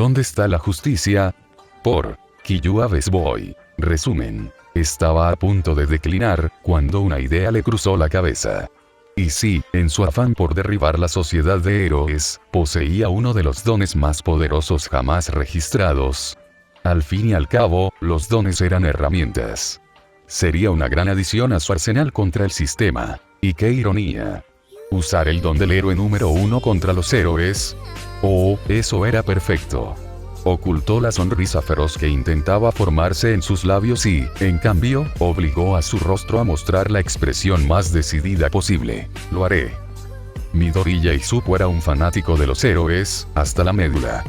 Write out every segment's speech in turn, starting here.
¿Dónde está la justicia? Por Kiyua Boy. Resumen. Estaba a punto de declinar, cuando una idea le cruzó la cabeza. Y sí, en su afán por derribar la sociedad de héroes, poseía uno de los dones más poderosos jamás registrados. Al fin y al cabo, los dones eran herramientas. Sería una gran adición a su arsenal contra el sistema. Y qué ironía. Usar el don del héroe número 1 contra los héroes. Oh, eso era perfecto. Ocultó la sonrisa feroz que intentaba formarse en sus labios y, en cambio, obligó a su rostro a mostrar la expresión más decidida posible. Lo haré. Midoriya Izuku era un fanático de los héroes, hasta la médula.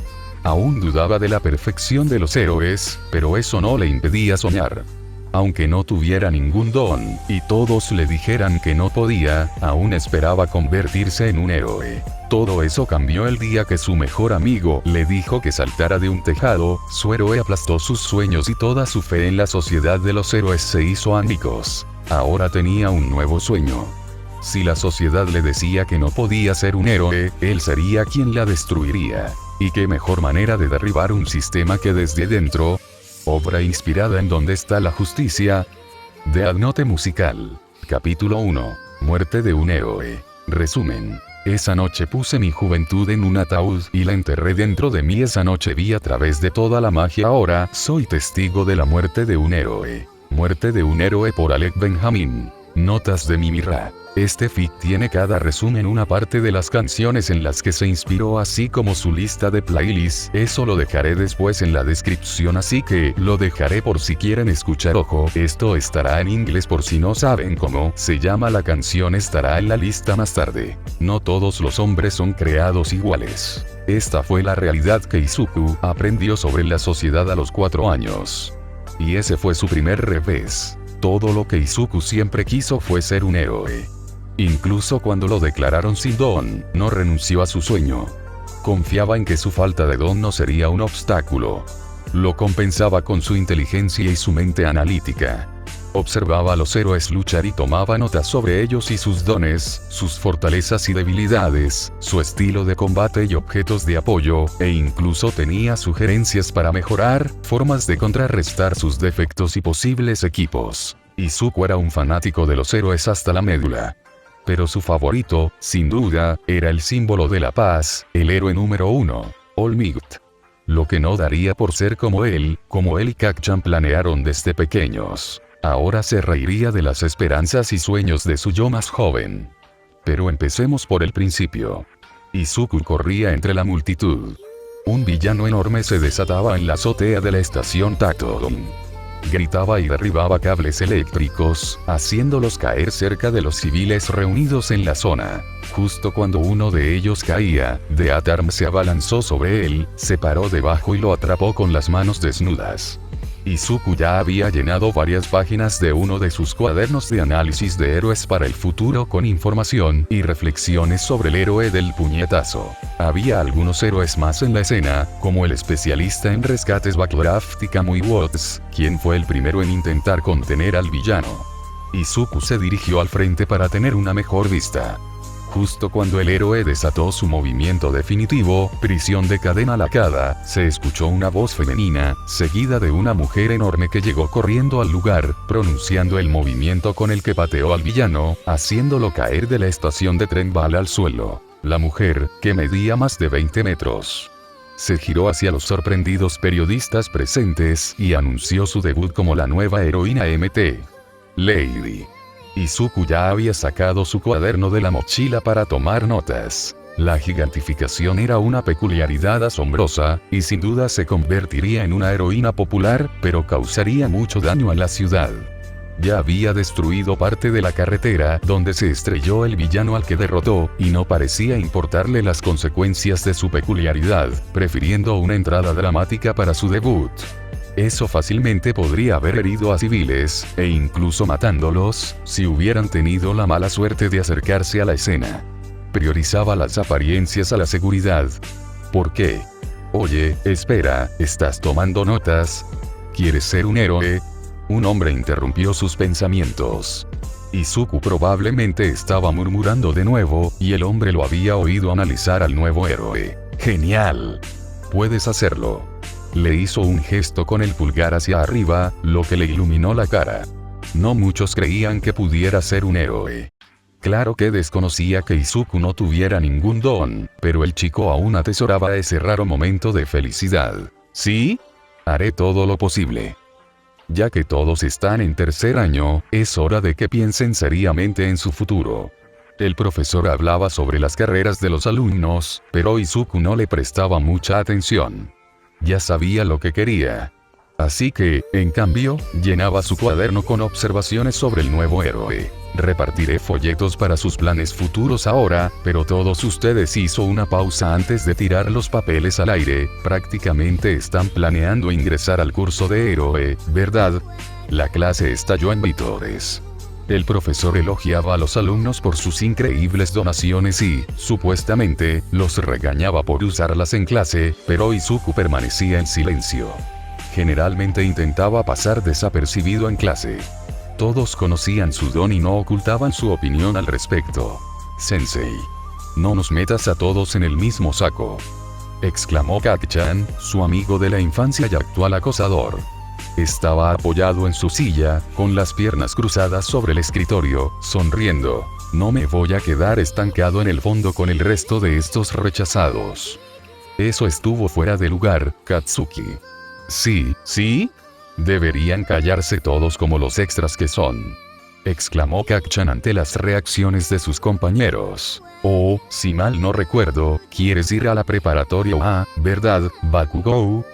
Aún dudaba de la perfección de los héroes, pero eso no le impedía soñar. Aunque no tuviera ningún don, y todos le dijeran que no podía, aún esperaba convertirse en un héroe. Todo eso cambió el día que su mejor amigo le dijo que saltara de un tejado. Su héroe aplastó sus sueños y toda su fe en la sociedad de los héroes se hizo añicos. Ahora tenía un nuevo sueño. Si la sociedad le decía que no podía ser un héroe, él sería quien la destruiría. Y qué mejor manera de derribar un sistema que desde dentro. Obra inspirada en ¿Dónde está la justicia? Death Note musical. Capítulo 1. Muerte de un héroe. Resumen. Esa noche puse mi juventud en un ataúd y la enterré dentro de mí. Esa noche vi a través de toda la magia. Ahora soy testigo de la muerte de un héroe. Muerte de un héroe por Alec Benjamin. Notas de Mimirra. Este fic tiene cada resumen una parte de las canciones en las que se inspiró, así como su lista de playlists. Eso lo dejaré después en la descripción, así que lo dejaré por si quieren escuchar. Ojo, esto estará en inglés por si no saben cómo se llama la canción, estará en la lista más tarde. No todos los hombres son creados iguales. Esta fue la realidad que Izuku aprendió sobre la sociedad a los 4 años. Y ese fue su primer revés. Todo lo que Izuku siempre quiso fue ser un héroe. Incluso cuando lo declararon sin don, no renunció a su sueño. Confiaba en que su falta de don no sería un obstáculo. Lo compensaba con su inteligencia y su mente analítica. Observaba a los héroes luchar y tomaba notas sobre ellos y sus dones, sus fortalezas y debilidades, su estilo de combate y objetos de apoyo, e incluso tenía sugerencias para mejorar, formas de contrarrestar sus defectos y posibles equipos. Izuku era un fanático de los héroes hasta la médula. Pero su favorito, sin duda, era el símbolo de la paz, el héroe número 1, All Might. Lo que no daría por ser como él y Kacchan planearon desde pequeños. Ahora se reiría de las esperanzas y sueños de su yo más joven. Pero empecemos por el principio. Izuku corría entre la multitud. Un villano enorme se desataba en la azotea de la estación Tactodon. Gritaba y derribaba cables eléctricos, haciéndolos caer cerca de los civiles reunidos en la zona. Justo cuando uno de ellos caía, Death Arm se abalanzó sobre él, se paró debajo y lo atrapó con las manos desnudas. Izuku ya había llenado varias páginas de uno de sus cuadernos de análisis de héroes para el futuro con información y reflexiones sobre el héroe del puñetazo. Había algunos héroes más en la escena, como el especialista en rescates Backdraft y Kamui Watts, quien fue el primero en intentar contener al villano. Izuku se dirigió al frente para tener una mejor vista. Justo cuando el héroe desató su movimiento definitivo, prisión de cadena lacada, se escuchó una voz femenina, seguida de una mujer enorme que llegó corriendo al lugar, pronunciando el movimiento con el que pateó al villano, haciéndolo caer de la estación de tren bala al suelo. La mujer, que medía más de 20 metros, se giró hacia los sorprendidos periodistas presentes y anunció su debut como la nueva heroína MT. Lady. Izuku ya había sacado su cuaderno de la mochila para tomar notas. La gigantificación era una peculiaridad asombrosa, y sin duda se convertiría en una heroína popular, pero causaría mucho daño a la ciudad. Ya había destruido parte de la carretera donde se estrelló el villano al que derrotó, y no parecía importarle las consecuencias de su peculiaridad, prefiriendo una entrada dramática para su debut. Eso fácilmente podría haber herido a civiles, e incluso matándolos, si hubieran tenido la mala suerte de acercarse a la escena. Priorizaba las apariencias a la seguridad. ¿Por qué? Oye, espera, ¿estás tomando notas? ¿Quieres ser un héroe? Un hombre interrumpió sus pensamientos. Izuku probablemente estaba murmurando de nuevo, y el hombre lo había oído analizar al nuevo héroe. ¡Genial! puedes hacerlo. Le hizo un gesto con el pulgar hacia arriba, lo que le iluminó la cara. No muchos creían que pudiera ser un héroe. Claro que desconocía que Izuku no tuviera ningún don, pero el chico aún atesoraba ese raro momento de felicidad. ¿Sí? Haré todo lo posible. Ya que todos están en tercer año, es hora de que piensen seriamente en su futuro. El profesor hablaba sobre las carreras de los alumnos, pero Izuku no le prestaba mucha atención. Ya sabía lo que quería. Así que, en cambio, llenaba su cuaderno con observaciones sobre el nuevo héroe. Repartiré folletos para sus planes futuros ahora, pero todos ustedes hizo una pausa antes de tirar los papeles al aire, prácticamente están planeando ingresar al curso de héroe, ¿verdad? La clase estalló en vítores. El profesor elogiaba a los alumnos por sus increíbles donaciones y, supuestamente, los regañaba por usarlas en clase, pero Izuku permanecía en silencio. Generalmente intentaba pasar desapercibido en clase. Todos conocían su don y no ocultaban su opinión al respecto. Sensei. No nos metas a todos en el mismo saco. Exclamó Kak-chan, su amigo de la infancia y actual acosador. Estaba apoyado en su silla, con las piernas cruzadas sobre el escritorio, sonriendo. No me voy a quedar estancado en el fondo con el resto de estos rechazados. Eso estuvo fuera de lugar, Katsuki. Sí. Deberían callarse todos como los extras que son. Exclamó Kak-chan ante las reacciones de sus compañeros. Oh, si mal no recuerdo, ¿quieres ir a la preparatoria verdad, Bakugou?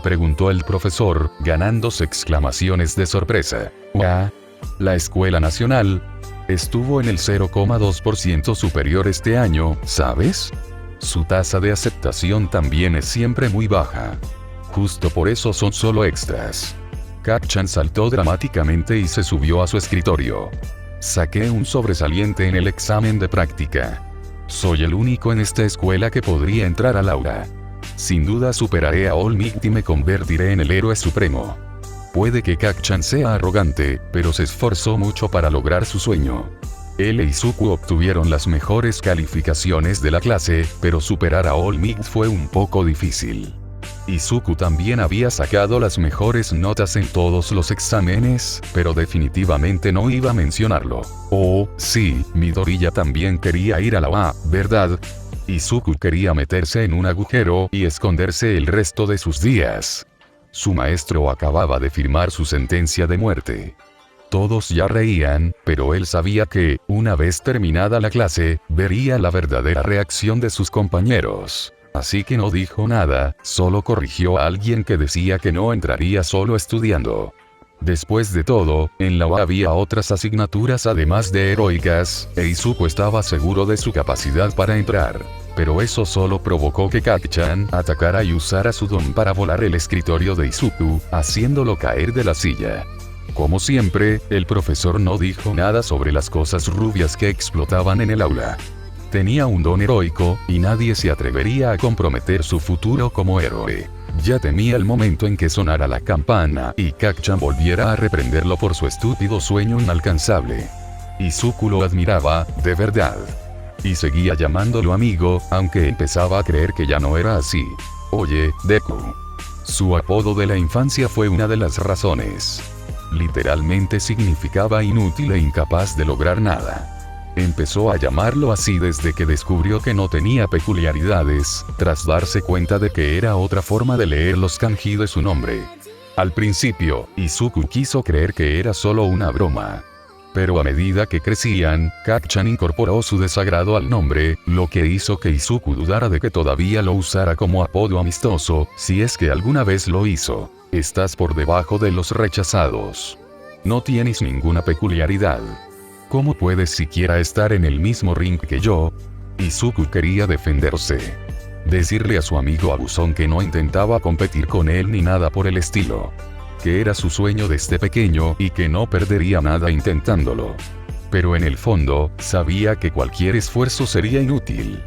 Preguntó el profesor, ganándose exclamaciones de sorpresa. La escuela nacional estuvo en el 0,2% superior este año, ¿sabes? Su tasa de aceptación también es siempre muy baja. Justo por eso son solo extras. Kak-chan saltó dramáticamente y se subió a su escritorio. Saqué un sobresaliente en el examen de práctica. Soy el único en esta escuela que podría entrar al aula. Sin duda superaré a All Might y me convertiré en el héroe supremo. Puede que Kak-chan sea arrogante, pero se esforzó mucho para lograr su sueño. Él e Izuku obtuvieron las mejores calificaciones de la clase, pero superar a All Might fue un poco difícil. Izuku también había sacado las mejores notas en todos los exámenes, pero definitivamente no iba a mencionarlo. Oh, sí, Midoriya también quería ir a la UA, ¿verdad? Izuku quería meterse en un agujero y esconderse el resto de sus días. Su maestro acababa de firmar su sentencia de muerte. Todos ya reían, pero él sabía que, una vez terminada la clase, vería la verdadera reacción de sus compañeros. Así que no dijo nada, solo corrigió a alguien que decía que no entraría solo estudiando. Después de todo, en la UA había otras asignaturas además de heroicas, e Izuku estaba seguro de su capacidad para entrar. Pero eso solo provocó que Kak-chan atacara y usara su don para volar el escritorio de Izuku, haciéndolo caer de la silla. Como siempre, el profesor no dijo nada sobre las cosas rubias que explotaban en el aula. Tenía un don heroico, y nadie se atrevería a comprometer su futuro como héroe. Ya temía el momento en que sonara la campana y Kak-chan volviera a reprenderlo por su estúpido sueño inalcanzable. Izuku lo admiraba, de verdad. Y seguía llamándolo amigo, aunque empezaba a creer que ya no era así. Oye, Deku. Su apodo de la infancia fue una de las razones. Literalmente significaba inútil e incapaz de lograr nada. Empezó a llamarlo así desde que descubrió que no tenía peculiaridades, tras darse cuenta de que era otra forma de leer los kanji de su nombre. Al principio, Izuku quiso creer que era solo una broma. Pero a medida que crecían, Kak-chan incorporó su desagrado al nombre, lo que hizo que Izuku dudara de que todavía lo usara como apodo amistoso, si es que alguna vez lo hizo. Estás por debajo de los rechazados. No tienes ninguna peculiaridad. ¿Cómo puedes siquiera estar en el mismo ring que yo? Izuku quería defenderse. Decirle a su amigo abusón que no intentaba competir con él ni nada por el estilo. Que era su sueño desde pequeño y que no perdería nada intentándolo. Pero en el fondo, sabía que cualquier esfuerzo sería inútil.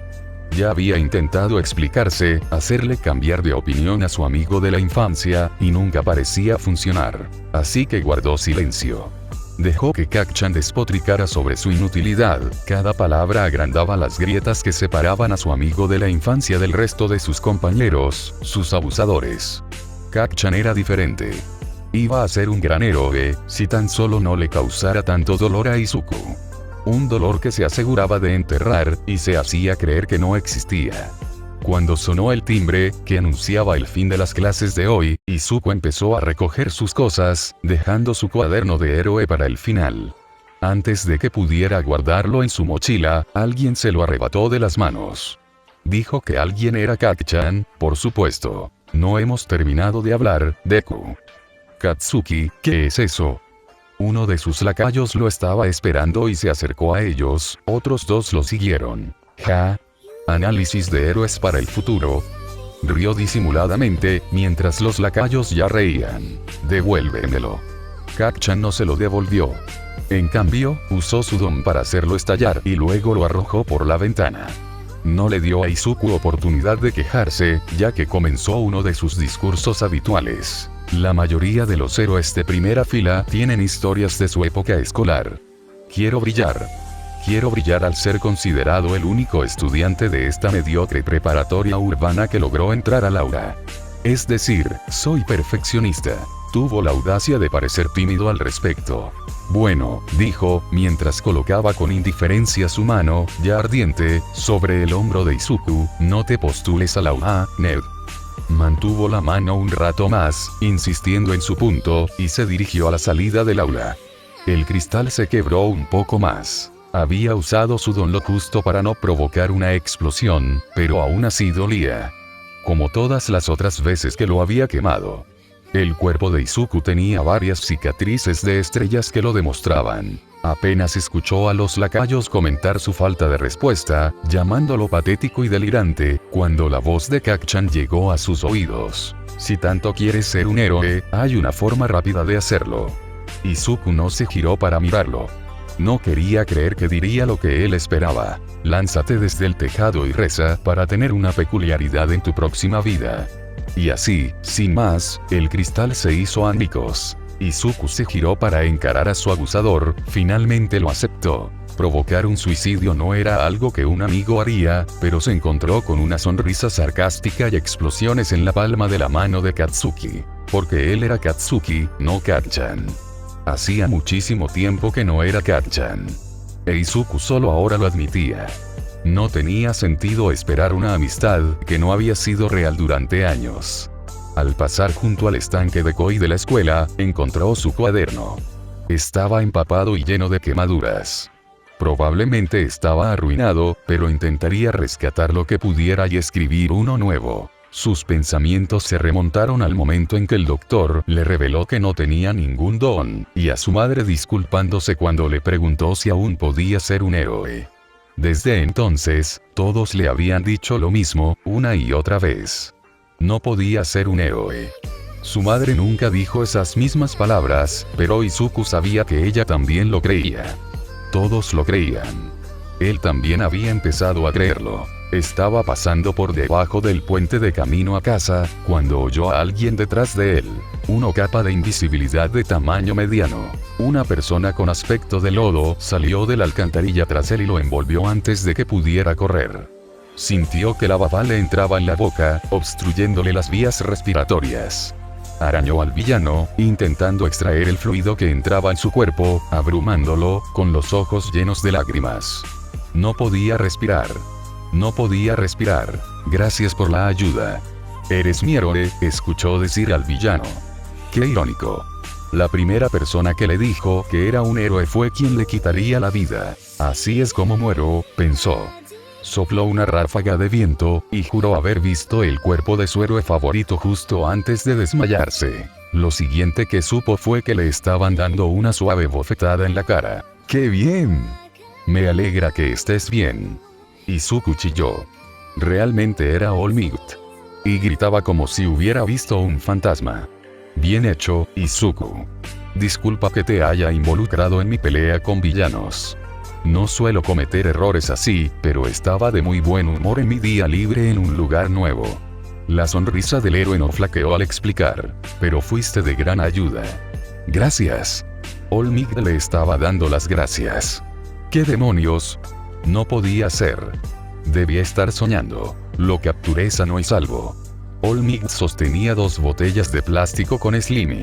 Ya había intentado explicarse, hacerle cambiar de opinión a su amigo de la infancia, y nunca parecía funcionar. Así que guardó silencio. Dejó que Kacchan despotricara sobre su inutilidad. Cada palabra agrandaba las grietas que separaban a su amigo de la infancia del resto de sus compañeros, sus abusadores. Kacchan era diferente. Iba a ser un gran héroe, si tan solo no le causara tanto dolor a Izuku. Un dolor que se aseguraba de enterrar, y se hacía creer que no existía. Cuando sonó el timbre, que anunciaba el fin de las clases de hoy, Izuku empezó a recoger sus cosas, dejando su cuaderno de héroe para el final. Antes de que pudiera guardarlo en su mochila, alguien se lo arrebató de las manos. Dijo que alguien era Kacchan, por supuesto. No hemos terminado de hablar, Deku. Katsuki, ¿qué es eso? Uno de sus lacayos lo estaba esperando y se acercó a ellos, otros dos lo siguieron. Ja. Análisis de héroes para el futuro. Rió disimuladamente, mientras los lacayos ya reían. Devuélvemelo. Kacchan no se lo devolvió. En cambio, usó su don para hacerlo estallar y luego lo arrojó por la ventana. No le dio a Izuku oportunidad de quejarse, ya que comenzó uno de sus discursos habituales. La mayoría de los héroes de primera fila tienen historias de su época escolar. Quiero brillar. Quiero brillar al ser considerado el único estudiante de esta mediocre preparatoria urbana que logró entrar al aula. Es decir, soy perfeccionista. Tuvo la audacia de parecer tímido al respecto. Bueno, dijo, mientras colocaba con indiferencia su mano, ya ardiente, sobre el hombro de Izuku, no te postules a la UA, Ned. Mantuvo la mano un rato más, insistiendo en su punto, y se dirigió a la salida del aula. El cristal se quebró un poco más. Había usado su don lo justo para no provocar una explosión, pero aún así dolía. Como todas las otras veces que lo había quemado. El cuerpo de Izuku tenía varias cicatrices de estrellas que lo demostraban. Apenas escuchó a los lacayos comentar su falta de respuesta, llamándolo patético y delirante, cuando la voz de Kacchan llegó a sus oídos. Si tanto quieres ser un héroe, hay una forma rápida de hacerlo. Izuku no se giró para mirarlo. No quería creer que diría lo que él esperaba. Lánzate desde el tejado y reza para tener una peculiaridad en tu próxima vida. Y así, sin más, el cristal se hizo añicos. Izuku se giró para encarar a su abusador, finalmente lo aceptó. Provocar un suicidio no era algo que un amigo haría, pero se encontró con una sonrisa sarcástica y explosiones en la palma de la mano de Katsuki. Porque él era Katsuki, no Kacchan. Hacía muchísimo tiempo que no era Kacchan. E Izuku solo ahora lo admitía. No tenía sentido esperar una amistad que no había sido real durante años. Al pasar junto al estanque de koi de la escuela, encontró su cuaderno. Estaba empapado y lleno de quemaduras. Probablemente estaba arruinado, pero intentaría rescatar lo que pudiera y escribir uno nuevo. Sus pensamientos se remontaron al momento en que el doctor le reveló que no tenía ningún don, y a su madre disculpándose cuando le preguntó si aún podía ser un héroe. Desde entonces, todos le habían dicho lo mismo, una y otra vez. No podía ser un héroe. Su madre nunca dijo esas mismas palabras, pero Izuku sabía que ella también lo creía. Todos lo creían. Él también había empezado a creerlo. Estaba pasando por debajo del puente de camino a casa, cuando oyó a alguien detrás de él. Una capa de invisibilidad de tamaño mediano. Una persona con aspecto de lodo salió de la alcantarilla tras él y lo envolvió antes de que pudiera correr. Sintió que la baba le entraba en la boca, obstruyéndole las vías respiratorias. Arañó al villano, intentando extraer el fluido que entraba en su cuerpo, abrumándolo, con los ojos llenos de lágrimas. No podía respirar. No podía respirar. Gracias por la ayuda. Eres mi héroe, escuchó decir al villano. Qué irónico. La primera persona que le dijo que era un héroe fue quien le quitaría la vida. Así es como muero, pensó. Sopló una ráfaga de viento, y juró haber visto el cuerpo de su héroe favorito justo antes de desmayarse. Lo siguiente que supo fue que le estaban dando una suave bofetada en la cara. ¡Qué bien! Me alegra que estés bien. Izuku chilló. Realmente era All Might. Y gritaba como si hubiera visto un fantasma. Bien hecho, Izuku. Disculpa que te haya involucrado en mi pelea con villanos. No suelo cometer errores así, pero estaba de muy buen humor en mi día libre en un lugar nuevo. La sonrisa del héroe no flaqueó al explicar. Pero fuiste de gran ayuda. Gracias. All Might le estaba dando las gracias. ¿Qué demonios? No podía ser. Debía estar soñando. Lo capturé sano y salvo. All Might sostenía 2 botellas de plástico con Slimy.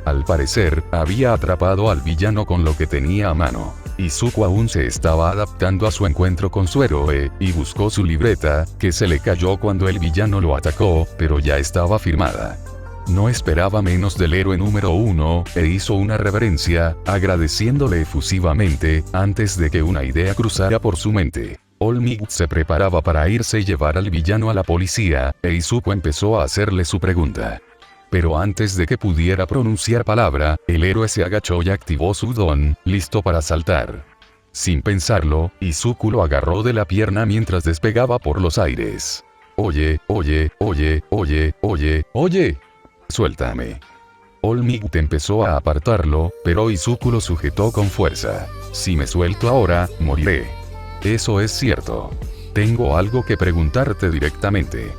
Al parecer, había atrapado al villano con lo que tenía a mano. Izuku aún se estaba adaptando a su encuentro con su héroe, y buscó su libreta, que se le cayó cuando el villano lo atacó, pero ya estaba firmada. No esperaba menos del héroe número 1, e hizo una reverencia, agradeciéndole efusivamente, antes de que una idea cruzara por su mente. All Might se preparaba para irse y llevar al villano a la policía, e Izuku empezó a hacerle su pregunta. Pero antes de que pudiera pronunciar palabra, el héroe se agachó y activó su don, listo para saltar. Sin pensarlo, Izuku lo agarró de la pierna mientras despegaba por los aires. Oye, oye, oye, oye, oye, oye. Suéltame. All Might empezó a apartarlo, pero Izuku lo sujetó con fuerza. Si me suelto ahora, moriré. Eso es cierto. Tengo algo que preguntarte directamente.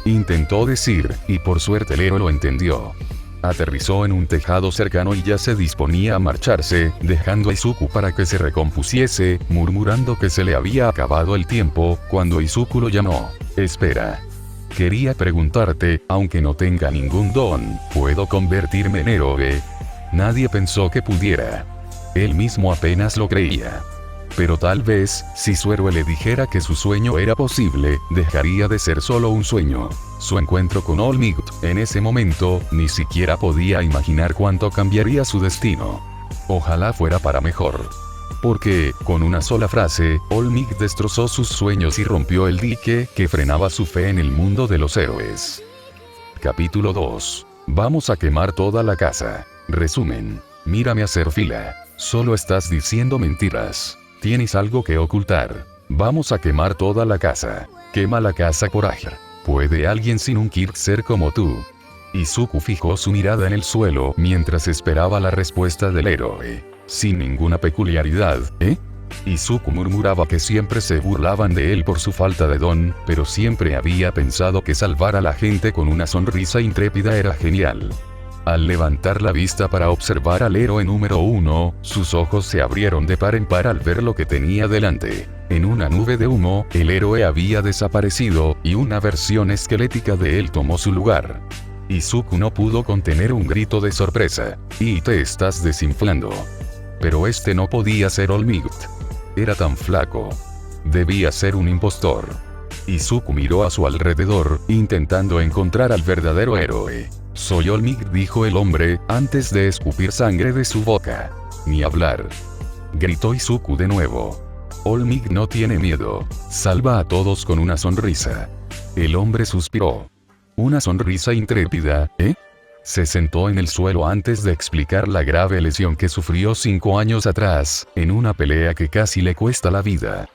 Intentó decir, y por suerte el héroe lo entendió. Aterrizó en un tejado cercano y ya se disponía a marcharse, dejando a Izuku para que se recompusiese, murmurando que se le había acabado el tiempo, cuando Izuku lo llamó. Espera. Quería preguntarte, aunque no tenga ningún don, ¿puedo convertirme en héroe? Nadie pensó que pudiera. Él mismo apenas lo creía. Pero tal vez, si su héroe le dijera que su sueño era posible, dejaría de ser solo un sueño. Su encuentro con All Might, en ese momento, ni siquiera podía imaginar cuánto cambiaría su destino. Ojalá fuera para mejor. Porque, con una sola frase, All Might destrozó sus sueños y rompió el dique que frenaba su fe en el mundo de los héroes. Capítulo 2. Vamos a quemar toda la casa. Resumen. Mírame hacer fila. Solo estás diciendo mentiras. Tienes algo que ocultar. Vamos a quemar toda la casa. Quema la casa por Ager. ¿Puede alguien sin un Kirk ser como tú? Izuku fijó su mirada en el suelo mientras esperaba la respuesta del héroe. Sin ninguna peculiaridad, ¿eh? Izuku murmuraba que siempre se burlaban de él por su falta de don, pero siempre había pensado que salvar a la gente con una sonrisa intrépida era genial. Al levantar la vista para observar al héroe número 1, sus ojos se abrieron de par en par al ver lo que tenía delante. En una nube de humo, el héroe había desaparecido, y una versión esquelética de él tomó su lugar. Izuku no pudo contener un grito de sorpresa. «Y te estás desinflando». Pero este no podía ser All Might. Era tan flaco. Debía ser un impostor. Izuku miró a su alrededor, intentando encontrar al verdadero héroe. «Soy All Might», dijo el hombre, antes de escupir sangre de su boca. «Ni hablar», gritó Izuku de nuevo. «All Might no tiene miedo. Salva a todos con una sonrisa». El hombre suspiró. «¿Una sonrisa intrépida, eh?» Se sentó en el suelo antes de explicar la grave lesión que sufrió 5 años atrás, en una pelea que casi le cuesta la vida.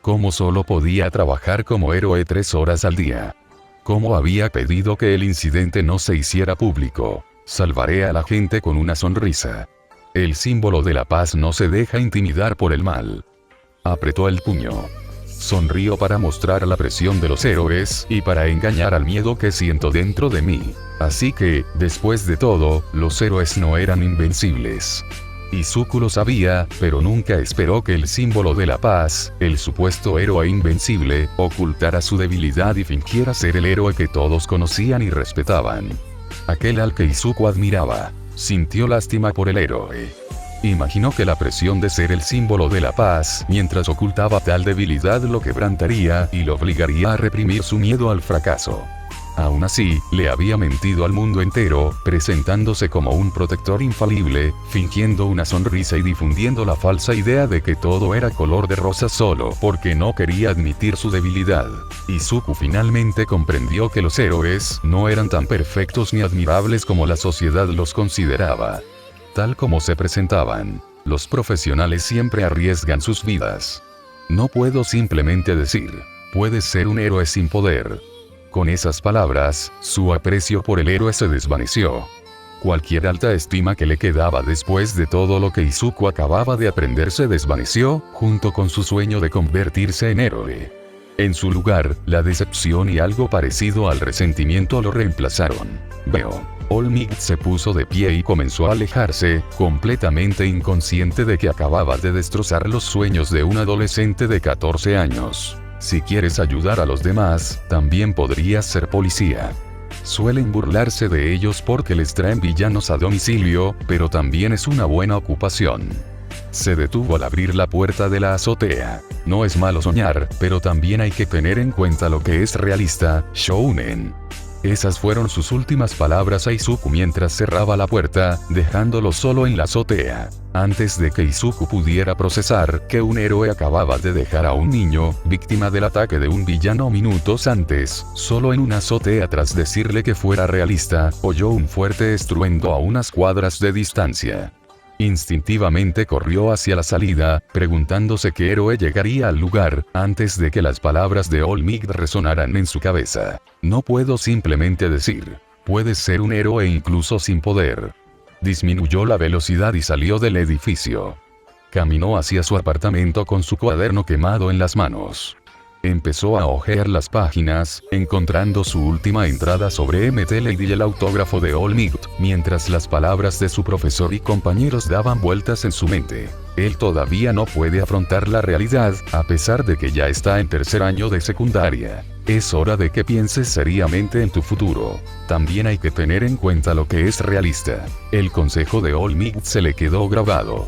¿Cómo solo podía trabajar como héroe 3 horas al día? ¿Cómo había pedido que el incidente no se hiciera público? Salvaré a la gente con una sonrisa. El símbolo de la paz no se deja intimidar por el mal. Apretó el puño. Sonrío para mostrar la presión de los héroes y para engañar al miedo que siento dentro de mí. Así que, después de todo, los héroes no eran invencibles. Izuku lo sabía, pero nunca esperó que el símbolo de la paz, el supuesto héroe invencible, ocultara su debilidad y fingiera ser el héroe que todos conocían y respetaban. Aquel al que Izuku admiraba. Sintió lástima por el héroe. Imaginó que la presión de ser el símbolo de la paz, mientras ocultaba tal debilidad, lo quebrantaría y lo obligaría a reprimir su miedo al fracaso. Aún así, le había mentido al mundo entero, presentándose como un protector infalible, fingiendo una sonrisa y difundiendo la falsa idea de que todo era color de rosa solo porque no quería admitir su debilidad. Izuku finalmente comprendió que los héroes no eran tan perfectos ni admirables como la sociedad los consideraba. Tal como se presentaban, los profesionales siempre arriesgan sus vidas. No puedo simplemente decir, puedes ser un héroe sin poder. Con esas palabras, su aprecio por el héroe se desvaneció. Cualquier alta estima que le quedaba después de todo lo que Izuku acababa de aprender se desvaneció, junto con su sueño de convertirse en héroe. En su lugar, la decepción y algo parecido al resentimiento lo reemplazaron. Veo. All Might se puso de pie y comenzó a alejarse, completamente inconsciente de que acababa de destrozar los sueños de un adolescente de 14 años. Si quieres ayudar a los demás, también podrías ser policía. Suelen burlarse de ellos porque les traen villanos a domicilio, pero también es una buena ocupación. Se detuvo al abrir la puerta de la azotea. No es malo soñar, pero también hay que tener en cuenta lo que es realista, shounen. Esas fueron sus últimas palabras a Izuku mientras cerraba la puerta, dejándolo solo en la azotea. Antes de que Izuku pudiera procesar que un héroe acababa de dejar a un niño, víctima del ataque de un villano minutos antes, solo en una azotea tras decirle que fuera realista, oyó un fuerte estruendo a unas cuadras de distancia. Instintivamente corrió hacia la salida, preguntándose qué héroe llegaría al lugar, antes de que las palabras de All Might resonaran en su cabeza. No puedo simplemente decir, puedes ser un héroe incluso sin poder. Disminuyó la velocidad y salió del edificio. Caminó hacia su apartamento con su cuaderno quemado en las manos. Empezó a hojear las páginas, encontrando su última entrada sobre MT Lady y el autógrafo de All Might, mientras las palabras de su profesor y compañeros daban vueltas en su mente. Él todavía no puede afrontar la realidad, a pesar de que ya está en tercer año de secundaria. Es hora de que pienses seriamente en tu futuro. También hay que tener en cuenta lo que es realista. El consejo de All Might se le quedó grabado.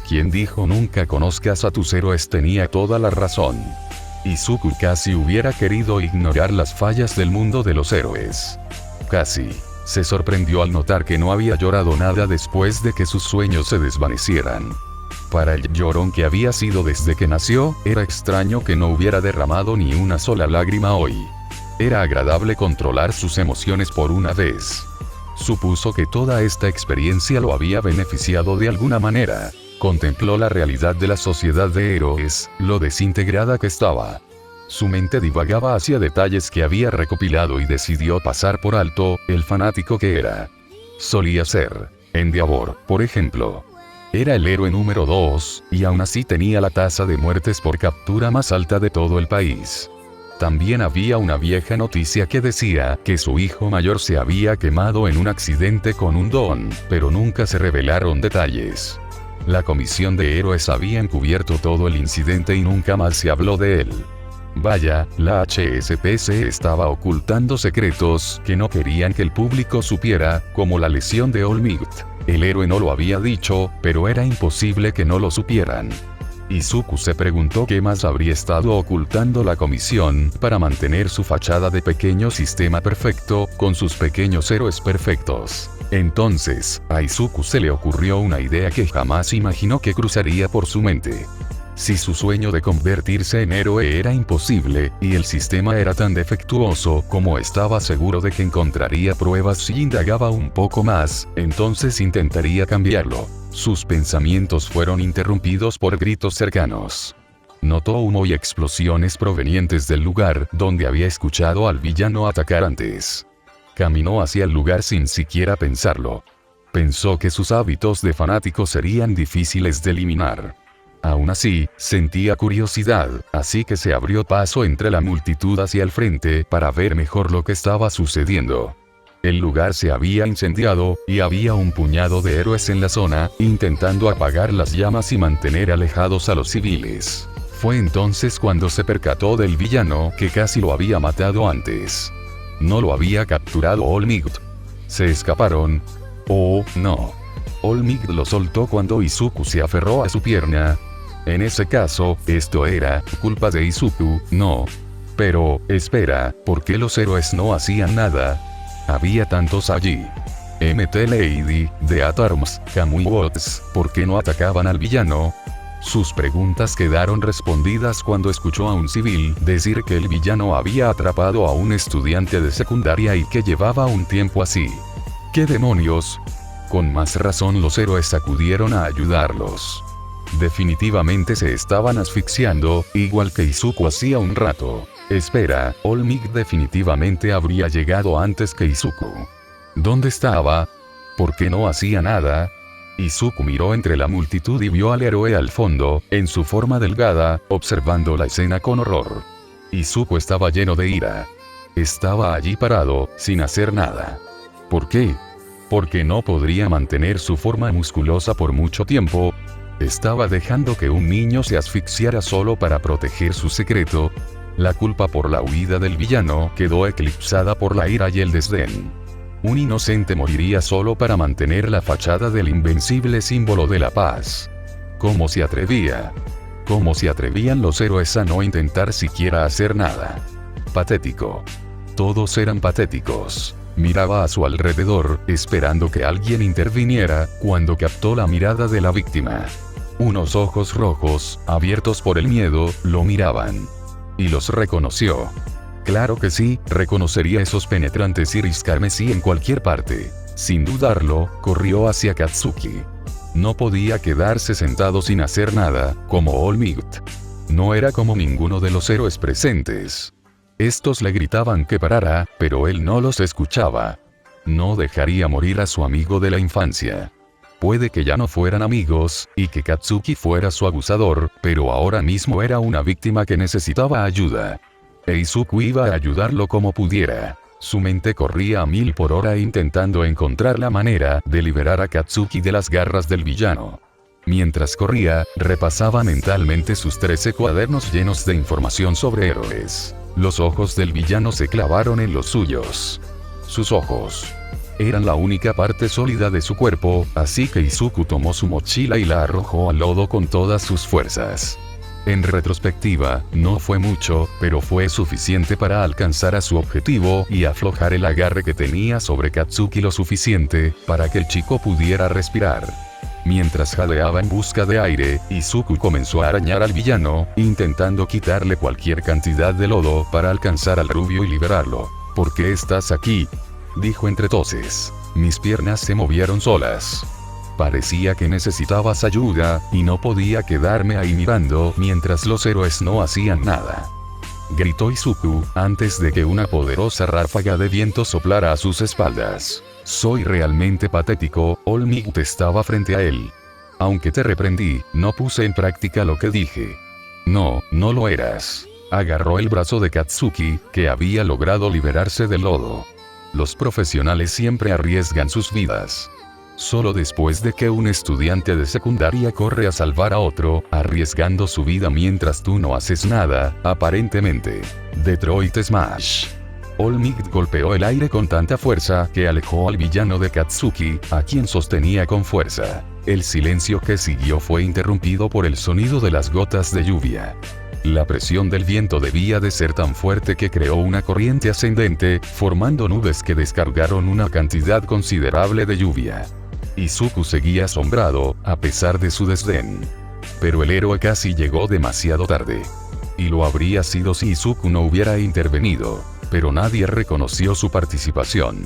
Quien dijo nunca conozcas a tus héroes tenía toda la razón. Izuku casi hubiera querido ignorar las fallas del mundo de los héroes. Casi. Se sorprendió al notar que no había llorado nada después de que sus sueños se desvanecieran. Para el llorón que había sido desde que nació, era extraño que no hubiera derramado ni una sola lágrima hoy. Era agradable controlar sus emociones por una vez. Supuso que toda esta experiencia lo había beneficiado de alguna manera. Contempló la realidad de la sociedad de héroes, lo desintegrada que estaba. Su mente divagaba hacia detalles que había recopilado y decidió pasar por alto el fanático que era. Solía ser Endeavor, por ejemplo. Era el héroe número 2, y aún así tenía la tasa de muertes por captura más alta de todo el país. También había una vieja noticia que decía que su hijo mayor se había quemado en un accidente con un don, pero nunca se revelaron detalles. La comisión de héroes había encubierto todo el incidente y nunca más se habló de él. Vaya, la HSPC estaba ocultando secretos que no querían que el público supiera, como la lesión de All Might. El héroe no lo había dicho, pero era imposible que no lo supieran. Izuku se preguntó qué más habría estado ocultando la comisión para mantener su fachada de pequeño sistema perfecto, con sus pequeños héroes perfectos. Entonces, a Izuku se le ocurrió una idea que jamás imaginó que cruzaría por su mente. Si su sueño de convertirse en héroe era imposible, y el sistema era tan defectuoso como estaba seguro de que encontraría pruebas si indagaba un poco más, entonces intentaría cambiarlo. Sus pensamientos fueron interrumpidos por gritos cercanos. Notó humo y explosiones provenientes del lugar donde había escuchado al villano atacar antes. Caminó hacia el lugar sin siquiera pensarlo. Pensó que sus hábitos de fanático serían difíciles de eliminar. Aún así, sentía curiosidad, así que se abrió paso entre la multitud hacia el frente para ver mejor lo que estaba sucediendo. El lugar se había incendiado, y había un puñado de héroes en la zona, intentando apagar las llamas y mantener alejados a los civiles. Fue entonces cuando se percató del villano que casi lo había matado antes. No lo había capturado All Might. Se escaparon. Oh, no. All Might lo soltó cuando Izuku se aferró a su pierna. En ese caso, esto era culpa de Izuku, no. Pero, espera, ¿por qué los héroes no hacían nada? Había tantos allí. MT Lady, The Atarms, Kamui Watts, ¿por qué no atacaban al villano? Sus preguntas quedaron respondidas cuando escuchó a un civil decir que el villano había atrapado a un estudiante de secundaria y que llevaba un tiempo así. ¿Qué demonios? Con más razón los héroes acudieron a ayudarlos. Definitivamente se estaban asfixiando, igual que Izuku hacía un rato. Espera, All Might definitivamente habría llegado antes que Izuku. ¿Dónde estaba? ¿Por qué no hacía nada? Izuku miró entre la multitud y vio al héroe al fondo, en su forma delgada, observando la escena con horror. Izuku estaba lleno de ira. Estaba allí parado, sin hacer nada. ¿Por qué? porque no podría mantener su forma musculosa por mucho tiempo. Estaba dejando que un niño se asfixiara solo para proteger su secreto. La culpa por la huida del villano quedó eclipsada por la ira y el desdén. Un inocente moriría solo para mantener la fachada del invencible símbolo de la paz. ¿Cómo se atrevía? ¿Cómo se atrevían los héroes a no intentar siquiera hacer nada? Patético. Todos eran patéticos. Miraba a su alrededor, esperando que alguien interviniera, cuando captó la mirada de la víctima. Unos ojos rojos, abiertos por el miedo, lo miraban. Y los reconoció. Claro que sí, reconocería esos penetrantes iris carmesí en cualquier parte. Sin dudarlo, corrió hacia Katsuki. No podía quedarse sentado sin hacer nada, como All Might. No era como ninguno de los héroes presentes. Estos le gritaban que parara, pero él no los escuchaba. No dejaría morir a su amigo de la infancia. Puede que ya no fueran amigos, y que Katsuki fuera su abusador, pero ahora mismo era una víctima que necesitaba ayuda. E Izuku iba a ayudarlo como pudiera. Su mente corría a 1000 por hora intentando encontrar la manera de liberar a Katsuki de las garras del villano. Mientras corría, repasaba mentalmente sus 13 cuadernos llenos de información sobre héroes. Los ojos del villano se clavaron en los suyos. Sus ojos eran la única parte sólida de su cuerpo, así que Izuku tomó su mochila y la arrojó al lodo con todas sus fuerzas. En retrospectiva, no fue mucho, pero fue suficiente para alcanzar a su objetivo y aflojar el agarre que tenía sobre Katsuki lo suficiente para que el chico pudiera respirar. Mientras jadeaba en busca de aire, Izuku comenzó a arañar al villano, intentando quitarle cualquier cantidad de lodo para alcanzar al rubio y liberarlo. ¿Por qué estás aquí?, dijo entre toses. Mis piernas se movieron solas. Parecía que necesitabas ayuda, y no podía quedarme ahí mirando mientras los héroes no hacían nada. Gritó Izuku, antes de que una poderosa ráfaga de viento soplara a sus espaldas. Soy realmente patético. All Might estaba frente a él. Aunque te reprendí, no puse en práctica lo que dije. No, no lo eras. Agarró el brazo de Katsuki, que había logrado liberarse del lodo. Los profesionales siempre arriesgan sus vidas. Solo después de que un estudiante de secundaria corre a salvar a otro, arriesgando su vida mientras tú no haces nada, aparentemente. Detroit Smash. All Might golpeó el aire con tanta fuerza que alejó al villano de Katsuki, a quien sostenía con fuerza. El silencio que siguió fue interrumpido por el sonido de las gotas de lluvia. La presión del viento debía de ser tan fuerte que creó una corriente ascendente, formando nubes que descargaron una cantidad considerable de lluvia. Izuku seguía asombrado, a pesar de su desdén. Pero el héroe casi llegó demasiado tarde. Y lo habría sido si Izuku no hubiera intervenido. Pero nadie reconoció su participación.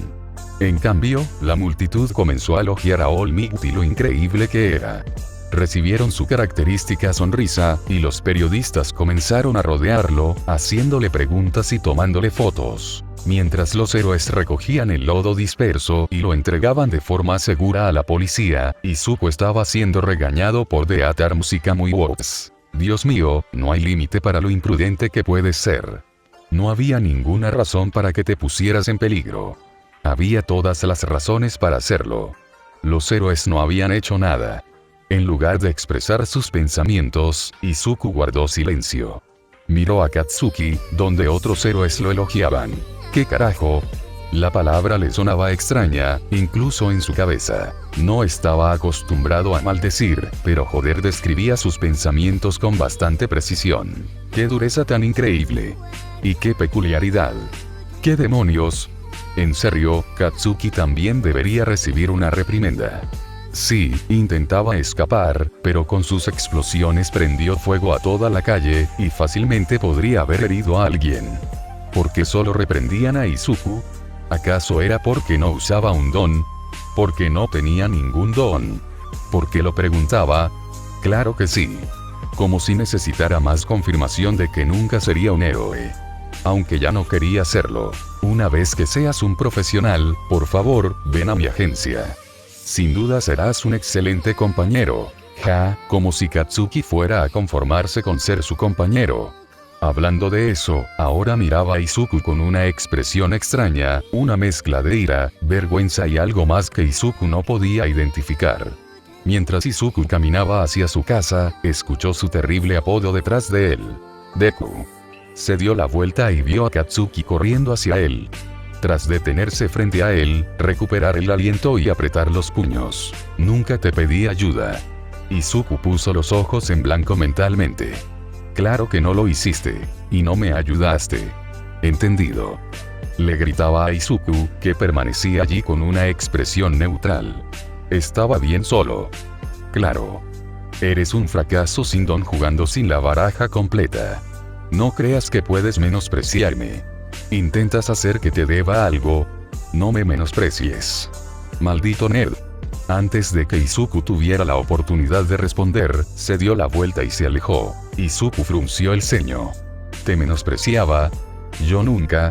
En cambio, la multitud comenzó a elogiar a All Might y lo increíble que era. Recibieron su característica sonrisa, y los periodistas comenzaron a rodearlo, haciéndole preguntas y tomándole fotos. Mientras los héroes recogían el lodo disperso y lo entregaban de forma segura a la policía, Izuku estaba siendo regañado por The Atar Musikami Works. Dios mío, no hay límite para lo imprudente que puedes ser. No había ninguna razón para que te pusieras en peligro. Había todas las razones para hacerlo. Los héroes no habían hecho nada. En lugar de expresar sus pensamientos, Izuku guardó silencio. Miró a Katsuki, donde otros héroes lo elogiaban. ¿Qué carajo? La palabra le sonaba extraña, incluso en su cabeza. No estaba acostumbrado a maldecir, pero joder, describía sus pensamientos con bastante precisión. ¡Qué dureza tan increíble! ¡Y qué peculiaridad! ¿Qué demonios? En serio, Katsuki también debería recibir una reprimenda. Sí, intentaba escapar, pero con sus explosiones prendió fuego a toda la calle, y fácilmente podría haber herido a alguien. ¿Por qué solo reprendían a Izuku? ¿Acaso era porque no usaba un don? ¿Porque no tenía ningún don? ¿Por qué lo preguntaba? Claro que sí. Como si necesitara más confirmación de que nunca sería un héroe. Aunque ya no quería serlo. Una vez que seas un profesional, por favor, ven a mi agencia. Sin duda serás un excelente compañero. Ja, como si Katsuki fuera a conformarse con ser su compañero. Hablando de eso, ahora miraba a Izuku con una expresión extraña, una mezcla de ira, vergüenza y algo más que Izuku no podía identificar. Mientras Izuku caminaba hacia su casa, escuchó su terrible apodo detrás de él. Deku. Se dio la vuelta y vio a Katsuki corriendo hacia él. Tras detenerse frente a él, recuperar el aliento y apretar los puños. Nunca te pedí ayuda. Izuku puso los ojos en blanco mentalmente. Claro que no lo hiciste. Y no me ayudaste. Entendido. Le gritaba a Izuku, que permanecía allí con una expresión neutral. Estaba bien solo. Claro. Eres un fracaso sin don jugando sin la baraja completa. No creas que puedes menospreciarme. ¿Intentas hacer que te deba algo? No me menosprecies. Maldito nerd. Antes de que Izuku tuviera la oportunidad de responder, se dio la vuelta y se alejó. Izuku frunció el ceño. ¿Te menospreciaba? Yo nunca,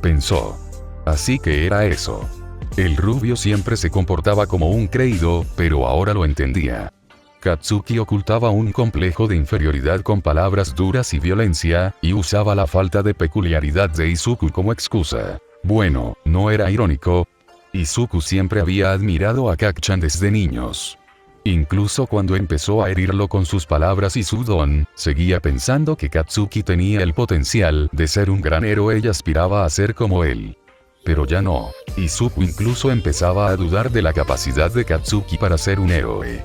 pensó. Así que era eso. El rubio siempre se comportaba como un creído, pero ahora lo entendía. Katsuki ocultaba un complejo de inferioridad con palabras duras y violencia, y usaba la falta de peculiaridad de Izuku como excusa. Bueno, no era irónico. Izuku siempre había admirado a Kacchan desde niños. Incluso cuando empezó a herirlo con sus palabras y su don, seguía pensando que Katsuki tenía el potencial de ser un gran héroe y aspiraba a ser como él. Pero ya no. Izuku incluso empezaba a dudar de la capacidad de Katsuki para ser un héroe.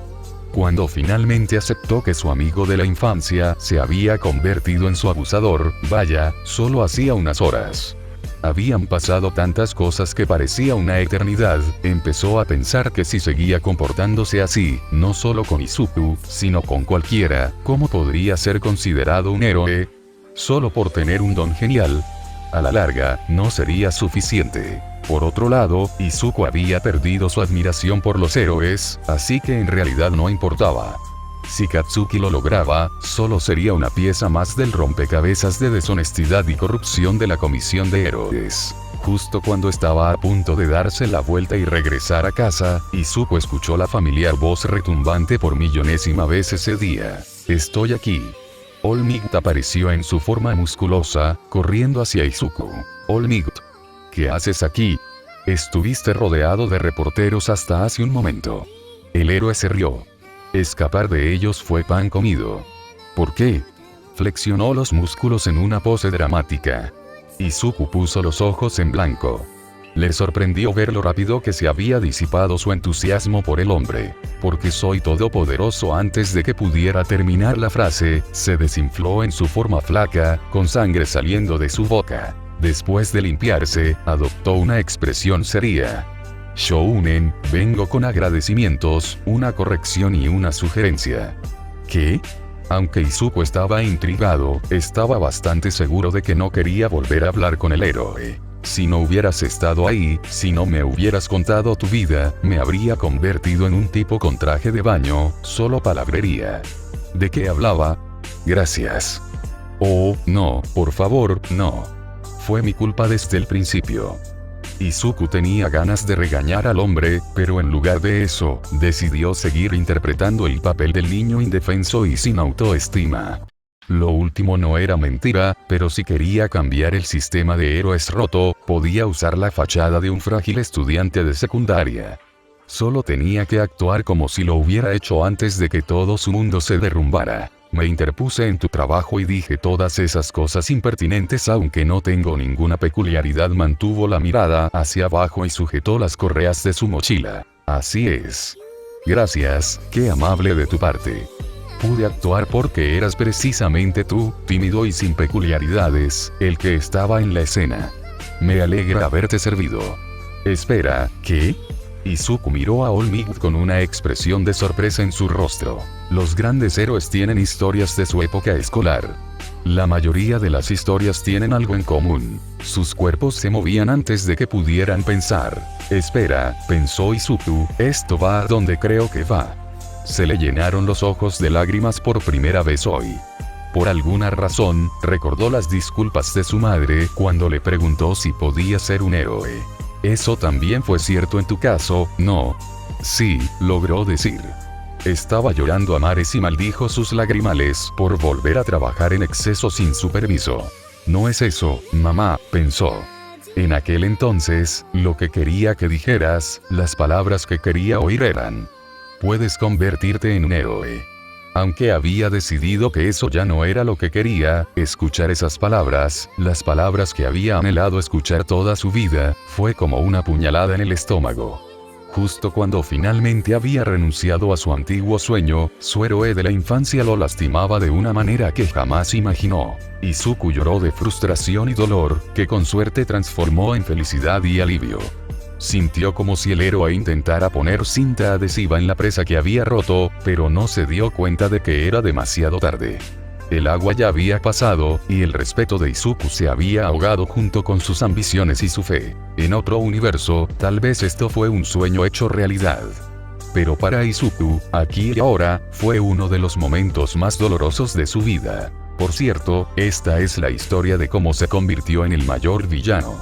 Cuando finalmente aceptó que su amigo de la infancia se había convertido en su abusador, vaya, solo hacía unas horas. Habían pasado tantas cosas que parecía una eternidad, empezó a pensar que si seguía comportándose así, no solo con Izuku, sino con cualquiera, ¿cómo podría ser considerado un héroe? Solo por tener un don genial. A la larga, no sería suficiente. Por otro lado, Izuku había perdido su admiración por los héroes, así que en realidad no importaba. Si Katsuki lo lograba, solo sería una pieza más del rompecabezas de deshonestidad y corrupción de la Comisión de Héroes. Justo cuando estaba a punto de darse la vuelta y regresar a casa, Izuku escuchó la familiar voz retumbante por millonésima vez ese día. Estoy aquí. All Might apareció en su forma musculosa, corriendo hacia Izuku. All Might. ¿Qué haces aquí? Estuviste rodeado de reporteros hasta hace un momento. El héroe se rió. Escapar de ellos fue pan comido. ¿Por qué? Flexionó los músculos en una pose dramática. Izuku puso los ojos en blanco. Le sorprendió ver lo rápido que se había disipado su entusiasmo por el hombre. Porque soy todopoderoso. Antes de que pudiera terminar la frase, se desinfló en su forma flaca, con sangre saliendo de su boca. Después de limpiarse, adoptó una expresión seria. Shounen, vengo con agradecimientos, una corrección y una sugerencia. ¿Qué? Aunque Izuku estaba intrigado, estaba bastante seguro de que no quería volver a hablar con el héroe. Si no hubieras estado ahí, si no me hubieras contado tu vida, me habría convertido en un tipo con traje de baño, solo palabrería. ¿De qué hablaba? Gracias. Oh, no, por favor, no. Fue mi culpa desde el principio. Izuku tenía ganas de regañar al hombre, pero en lugar de eso, decidió seguir interpretando el papel del niño indefenso y sin autoestima. Lo último no era mentira, pero si quería cambiar el sistema de héroes roto, podía usar la fachada de un frágil estudiante de secundaria. Solo tenía que actuar como si lo hubiera hecho antes de que todo su mundo se derrumbara. Me interpuse en tu trabajo y dije todas esas cosas impertinentes aunque no tengo ninguna peculiaridad. Mantuvo la mirada hacia abajo y sujetó las correas de su mochila. Así es. Gracias, qué amable de tu parte. Pude actuar porque eras precisamente tú, tímido y sin peculiaridades, el que estaba en la escena. Me alegra haberte servido. Espera, ¿qué? Izuku miró a All Might con una expresión de sorpresa en su rostro. Los grandes héroes tienen historias de su época escolar. La mayoría de las historias tienen algo en común. Sus cuerpos se movían antes de que pudieran pensar. Espera, pensó Izuku, esto va a donde creo que va. Se le llenaron los ojos de lágrimas por primera vez hoy. Por alguna razón, recordó las disculpas de su madre cuando le preguntó si podía ser un héroe. Eso también fue cierto en tu caso, ¿no? Sí, logró decir. Estaba llorando a mares y maldijo sus lagrimales por volver a trabajar en exceso sin su permiso. No es eso, mamá, pensó. En aquel entonces, lo que quería que dijeras, las palabras que quería oír eran: puedes convertirte en un héroe. Aunque había decidido que eso ya no era lo que quería, escuchar esas palabras, las palabras que había anhelado escuchar toda su vida, fue como una puñalada en el estómago. Justo cuando finalmente había renunciado a su antiguo sueño, su héroe de la infancia lo lastimaba de una manera que jamás imaginó. Izuku lloró de frustración y dolor, que con suerte transformó en felicidad y alivio. Sintió como si el héroe intentara poner cinta adhesiva en la presa que había roto, pero no se dio cuenta de que era demasiado tarde. El agua ya había pasado, y el respeto de Izuku se había ahogado junto con sus ambiciones y su fe. En otro universo, tal vez esto fue un sueño hecho realidad. Pero para Izuku, aquí y ahora, fue uno de los momentos más dolorosos de su vida. Por cierto, esta es la historia de cómo se convirtió en el mayor villano.